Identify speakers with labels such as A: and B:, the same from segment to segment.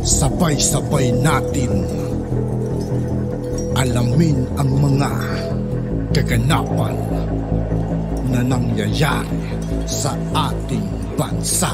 A: Sabay-sabay natin alamin ang mga kaganapan na nangyayari sa ating bansa.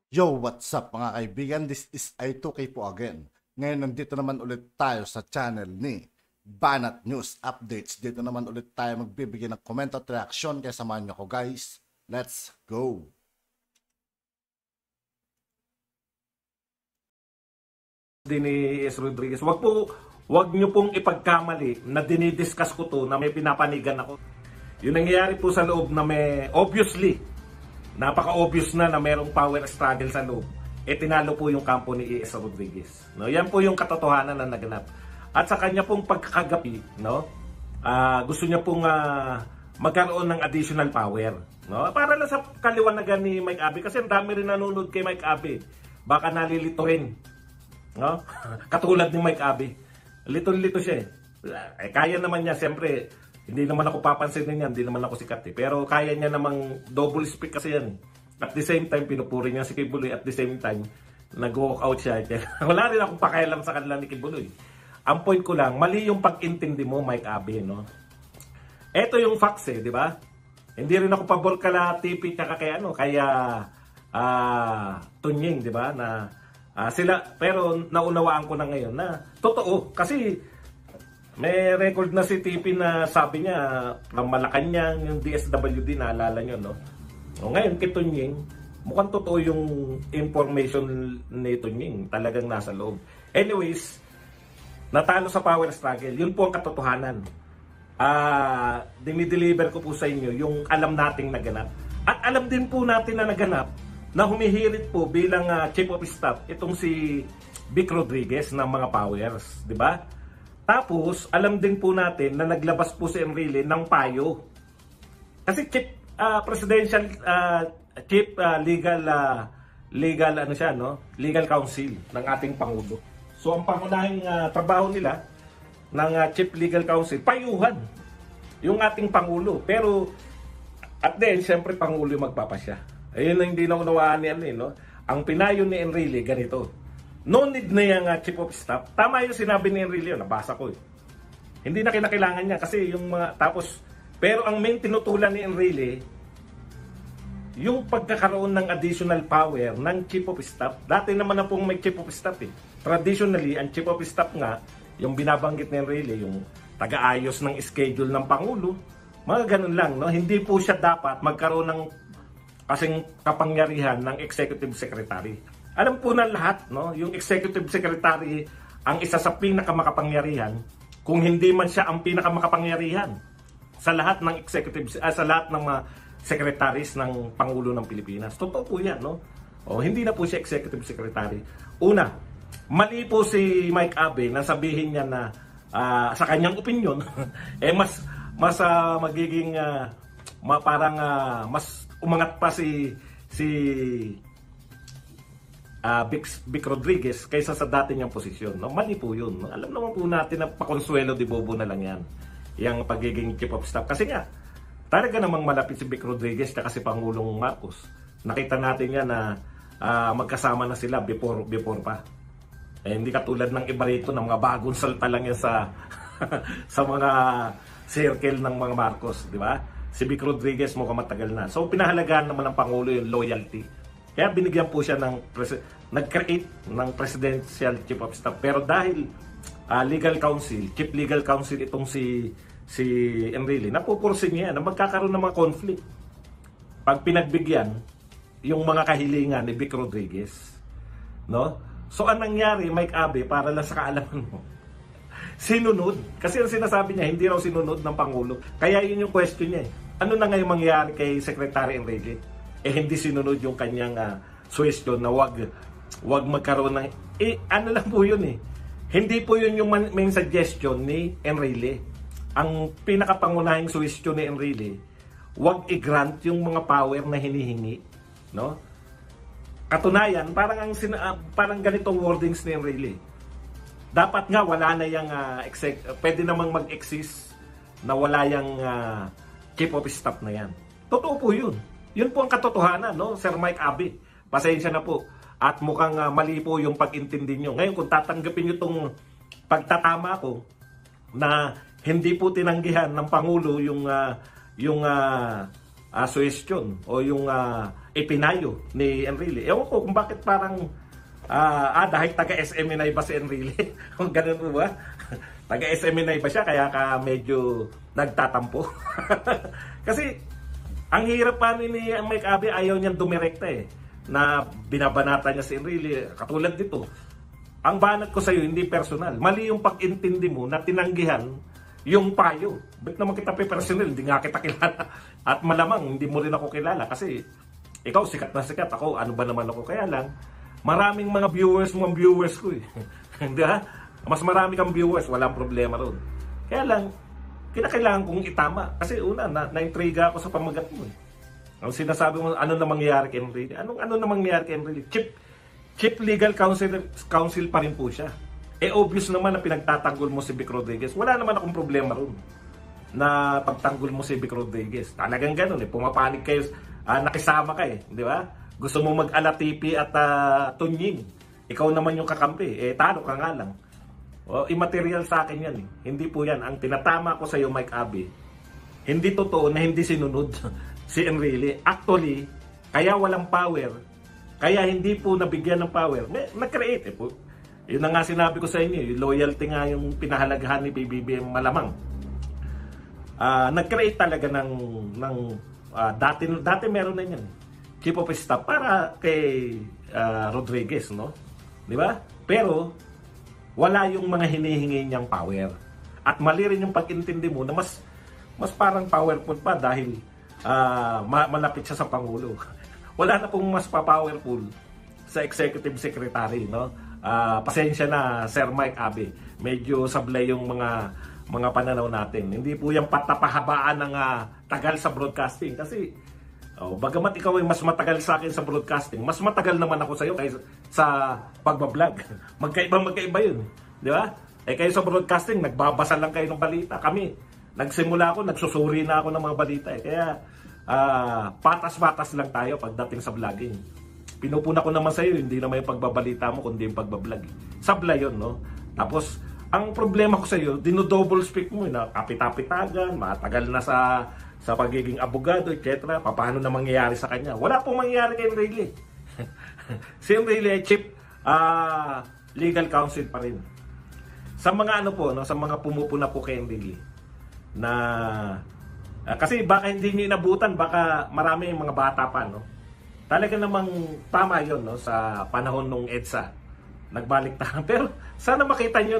B: Yo, what's up mga kaibigan? This is I2K po again. Ngayon nandito naman ulit tayo sa channel ni Banat News Updates. Dito naman ulit tayo magbibigay ng comment at reaction. Kaya samahan nyo ko guys. Let's go!
C: Ni S. Rodriguez, wag nyo pong ipagkamali na dinidiscuss ko to na may pinapanigan ako. Yung nangyayari po sa loob na may obviously napaka-obvious na merong power struggle sa loob, tinalo po yung kampo ni E.S. Rodriguez. No? Yan po yung katotohanan na naganap. At sa kanya pong pagkakagapi, no? Gusto niya pong magkaroon ng additional power. No? Para lang sa kaliwanagan ni Mike Abe, kasi ang dami rin nanonood kay Mike Abe. Baka nalilito rin. No? Katulad ni Mike Abe. Lito-lito siya kaya naman niya, siyempre, hindi naman ako papansinin niya, hindi naman ako sikat pero kaya niya namang double speak kasi yan. At the same time, pinupuri niya si Kibuloy, at the same time, nag-walk out siya. Wala rin akong pakialam sa kanila ni Kibuloy. Ang point ko lang, mali yung pag-intindi mo, Mike Abe, no? Ito yung facts di ba? Hindi rin ako pabor kala TP kaya Tunying, di ba? Na sila, pero naunawaan ko na ngayon na totoo kasi may record na si TP na sabi niya ng Malacanang, yung DSWD, naalala nyo, no? O ngayon, kay Tunying, mukhang totoo yung information ni Tunying, talagang nasa loob. Anyways, natalo sa power struggle, yun po ang katotohanan. Dinideliver ko po sa inyo yung alam nating naganap. At alam din po natin na naganap na humihirit po bilang chief of staff itong si Vic Rodriguez ng mga powers, di ba? Tapos, alam din po natin na naglabas po si Enrile ng payo. Kasi chief presidential legal ano siya, no? Legal counsel ng ating pangulo. So ang pangunahing trabaho nila ng chief legal counsel, payuhan yung ating pangulo. Pero at then, siyempre pangulo yung magpapasya. Ayun na hindi na unawaan niyan no? Ang pinayo ni Enrile ganito. No need na yung chief of staff. Tama yung sinabi ni Enrile, nabasa ko Hindi na kinakailangan niya kasi yung mga tapos, pero ang main tinutulan ni Enrile yung pagkakaroon ng additional power ng chief of staff. Dati naman na pong may chief of staff Traditionally, ang chief of staff nga, yung binabanggit ni Enrile, yung taga-ayos ng schedule ng Pangulo, mga ganun lang, no? Hindi po siya dapat magkaroon ng kasing kapangyarihan ng executive secretary. Alam po na lahat, no? Yung executive secretary ang isa sa pinakamakapangyarihan, kung hindi man siya ang pinakamakapangyarihan sa lahat ng executive, sa lahat ng mga secretaries ng Pangulo ng Pilipinas. Totoo po yan, no? O, hindi na po siya executive secretary. Una, mali po si Mike Abe na sabihin niya na sa kanyang opinion, mas magiging parang mas umangat pa si Vic Rodriguez kaysa sa dati niyang posisyon. No? Mali po yun. No? Alam naman po natin na pakonsuelo de bobo na lang yan. Yung pagiging chief of staff. Kasi nga, talaga namang malapit si Vic Rodriguez kasi Pangulong Marcos. Nakita natin yan na magkasama na sila before pa. Hindi katulad ng iba rito ng mga bagong salta lang yan sa sa mga circle ng mga Marcos. Di ba? Si Vic Rodriguez mukhang matagal na. So, pinahalagaan naman ng Pangulo yung loyalty. Kaya binigyan po siya nag-create ng presidential chief of staff. Pero dahil legal counsel, chief legal counsel itong si Enrile, napupursin niya na magkakaroon ng mga conflict. Pag pinagbigyan yung mga kahilingan ni Vic Rodriguez. No? So, ang nangyari, Mike Abe, para lang sa kaalaman mo, sinunod. Kasi ang sinasabi niya, hindi raw sinunod ng Pangulo. Kaya yun yung question niya. Ano na ngayon mangyayari kay Secretary Enrile? Hindi sinunod yung kanyang suggestion na wag magkaroon ng ano lang po yun Hindi po yun yung main suggestion ni Enrile. Ang pinakapangunahing suggestion ni Enrile, wag i-grant yung mga power na hinihingi, no? Katunayan, parang ganitong wordings ni Enrile. dapat nga wala na yung pwede namang mag-exist na wala yung chief of staff na yan. Totoo po yun. Yun po ang katotohanan, no? Sir Mike Abe. Pasensya na po. At mukhang mali po yung pag-intindi nyo. Ngayon, kung tatanggapin nyo itong pagtatama ko na hindi po tinanggihan ng Pangulo yung suggestion o yung ipinayo ni Enrile. Ewan ko kung bakit parang dahil taga-SMNI ba si Enrile? Kung ganun po ba? Taga-SMNI ba siya kaya ka medyo nagtatampo? Kasi ang hirap pa ni Mike Abe, ayaw niyang dumirekta na binabanata niya si Enrile. Katulad dito, ang banat ko sa iyo hindi personal. Mali yung pag-intindi mo na tinanggihan yung payo. Ba't naman kita personal? Hindi nga kita kilala. At malamang hindi mo rin ako kilala kasi ikaw sikat na sikat. Ako, ano ba naman ako? Kaya lang, maraming mga viewers ko Hindi ha? Mas marami kang viewers, walang problema ron. Kaya lang, kinakailangan kong itama. Kasi una, na-intriga ako sa pamagat mo. Ang sinasabi mo, ano na mangyayari kay Enrile? Ano na mangyayari kay Enrile? Chief Legal Counsel pa rin po siya. Obvious naman na pinagtatanggol mo si Vic Rodriguez. Wala naman akong problema ron na pagtanggol mo si Vic Rodriguez. Talagang ganun pumapanig kayo, nakisama ka di ba? Gusto mo mag-alatipi at tunying. Ikaw naman yung kakampi. Talo ka nga lang. Immaterial sa akin yan Hindi po yan. Ang tinatama ko sa iyo, Mike Abe, hindi totoo na hindi sinunod si Enrile. Actually, kaya walang power, kaya hindi po nabigyan ng power, nag-create po. Yun na nga sinabi ko sa inyo, yung loyalty nga yung pinahalagahan ni BBM malamang. Nag-create talaga ng dati meron na yan. Chief of Staff para kay Rodriguez, no? Di ba? Pero wala yung mga hinihingi niyang power. At mali rin yung pag-intindi mo na mas parang powerful pa dahil malapit siya sa Pangulo. Wala na pong mas pa-powerful sa Executive Secretary, no? Pasensya na, Sir Mike Abe. Medyo sablay yung mga pananaw natin. Hindi po yung patapahabaan ng tagal sa broadcasting. Kasi, bagamat ikaw ay mas matagal sa akin sa broadcasting, mas matagal naman ako sa iyo kaysa sa pagbablog. Magkaiba yun. Di ba? Kayo sa broadcasting, nagbabasa lang kayo ng balita. Kami, nagsimula ako, nagsusuri na ako ng mga balita. Kaya, patas-patas lang tayo pagdating sa vlogging. Pinupuna ko naman sa iyo, hindi naman yung pagbabalita mo, kundi yung pagbablog. Sabla yun, no? Tapos, ang problema ko sa iyo, dino-double speak mo, na kapit-apitagan, matagal na sa pagiging abogado, etc. Paano na mangyayari sa kanya? Wala pong mangyayari kay Enrile. Si Enrile, Chief Legal Counsel pa rin. Sa mga sa mga pumupuna po kay Enrile, na kasi baka hindi niyo inabutan, baka marami yung mga bata pa, no? Talaga namang tama yun, no? Sa panahon nung EDSA, nagbalik tayo. Pero sana makita nyo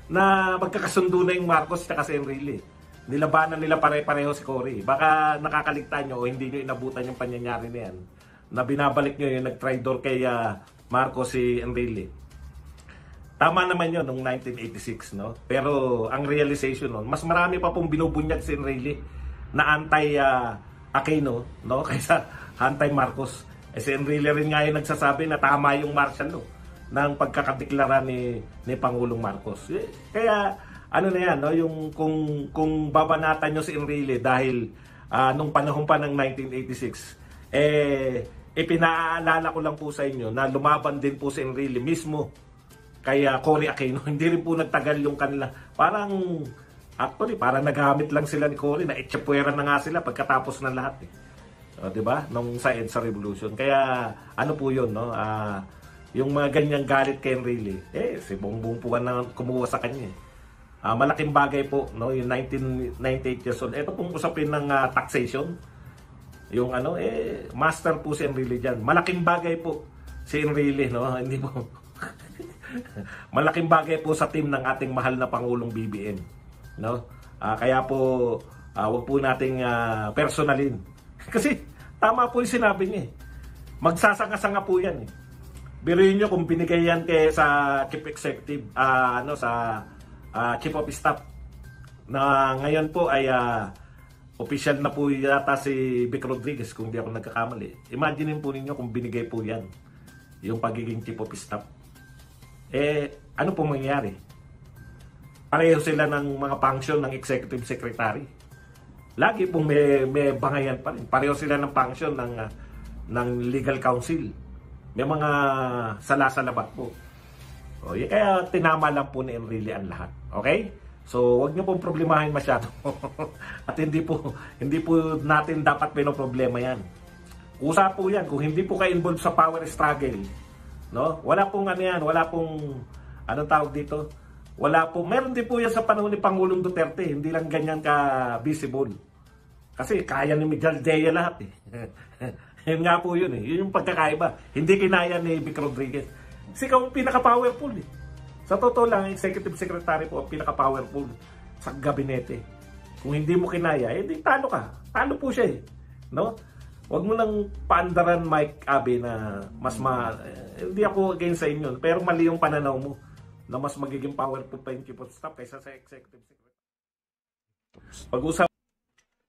C: na magkakasundo na yung Marcos at si Enrile. Nilabanan nila pare-pareho si Cory. Baka nakakaligtan nyo o hindi nyo inabutan yung pangyayari na yan, na binabalik nyo yung nag-tridor kay Marcos si Enrile. Tama naman yun noong 1986, no? Pero ang realization nun, mas marami pa pong binubunyag si Enrile na anti-Aquino, no? Kaysa anti-Marcos. Si Enrile rin nga yung nagsasabi na tama yung martial law ng pagkakadeklara ni Pangulong Marcos. Kaya ano na yan, no? Yung kung babanatan nyo si Enrile dahil nung panahon pa ng 1986, ipinaalala ko lang po sa inyo na lumaban din po si Enrile mismo kaya Cory Aquino. Hindi rin po nagtagal yung kanila. Actually, parang nagamit lang sila ni Cory, na etsapuera na nga sila pagkatapos ng lahat. Diba? Nung sa EDSA Revolution. Kaya, ano po yun, no? Yung mga ganyang galit kay Enrile, si Bongbong po na kumuha sa kanya. Malaking bagay po, no? Yung 98 years old. Ito pong usapin ng taxation. Yung master po si Enrile dyan. Malaking bagay po si Enrile, no? Hindi po. Malaking bagay po sa team ng ating mahal na Pangulong BBM, no? Kaya po wag po nating personalin. Kasi tama po 'yung sinabi niya. Magsasanga-sanga po 'yan. Biruin niyo kung binigay yan sa Chief Executive, sa Chief of Staff, na ngayon po ay official na po yata si Vic Rodriguez, kung di ako nagkakamali. Imagine po ninyo kung binigay po yan, yung pagiging Chief of Staff. ano pong mangyayari? Pareho sila ng mga function ng executive secretary. Lagi pong may bangayan pa rin. Pareho sila ng function ng legal counsel. May mga salasalabat po. O, kaya tinama lang po ni Enrile ang lahat. Okay? So, wag niyo pong problemahin masyado. At hindi po natin dapat pinoproblema yan. Kusa po yan. Kung hindi po kayo involved sa power struggle, no? Wala pong ano yan. Wala pong, anong tawag dito? Wala po. Meron din po yan sa panahon ni Pangulong Duterte. Hindi lang ganyan ka-visible. Kasi kaya ni Miguel Dea lahat eh. Yun nga po yun eh. Yun yung pagkakaiba. Hindi kinaya ni Vic Rodriguez. Kasi ikaw ang pinaka-powerful eh. Sa totoo lang, executive secretary po ang pinaka-powerful sa gabinete. Kung hindi mo kinaya, eh di talo ka. Talo po siya eh. No? Huwag mo nang paandaran, Mike Abe, na hindi ako against sa inyo. Pero mali yung pananaw mo na mas magiging powerful pa yung chief of staff kaysa sa executive secretary. Pag-usap.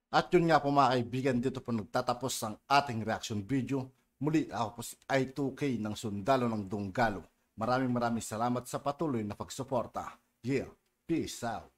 B: At yun nga po mga kaibigan, dito po nagtatapos ang ating reaction video. Muli ako po si I2K ng Sundalo ng Dunggalo. Maraming salamat sa patuloy na pagsuporta. Yeah, peace out.